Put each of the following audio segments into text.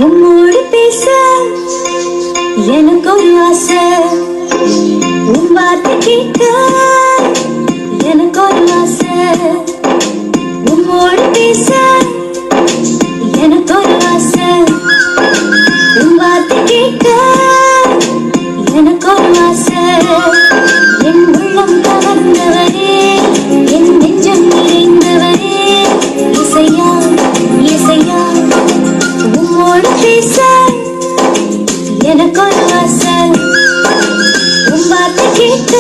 உம்மோடு பேச எனக்கு ஒரு ஆசை, உன் வார்த்தை கேட்க எனக்கு ஒரு ஆசை. உம்மோடு பேச எனக்கு ஒரு ஆசை, உன் வார்த்தை கேட்க எனக்கு ஒரு ஆசை. என் உள்ளம் கவர்ந்தவரே, என் நெஞ்சம் நிறைந்தவரே, இசையா இசையா உம்மோடு பேச எனக்கு ஒரு ஆசை, உன் வார்த்தை கேட்க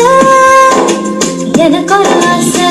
எனக்கு ஒரு ஆசை.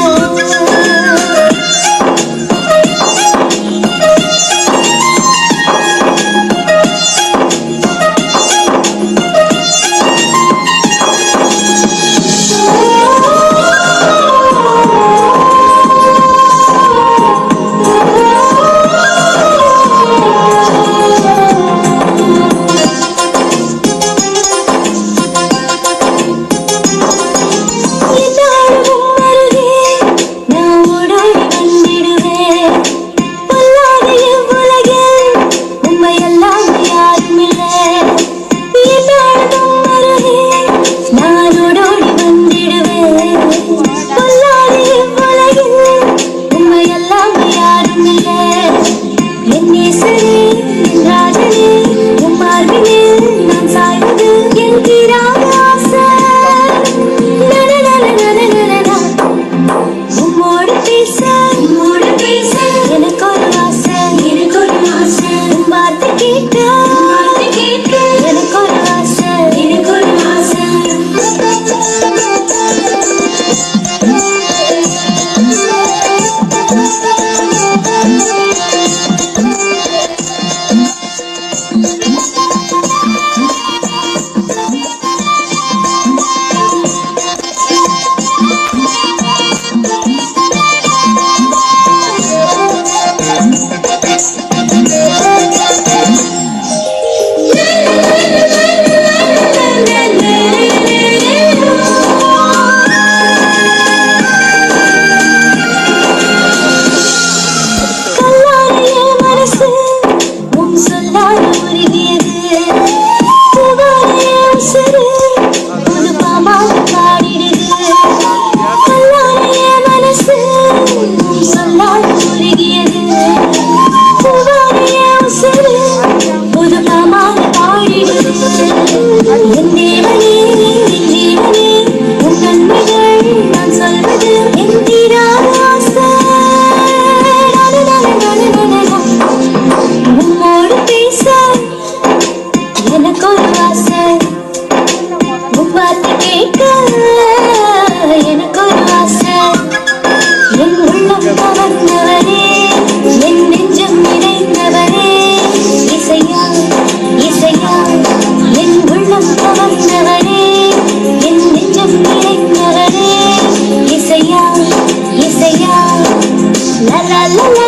La la la la.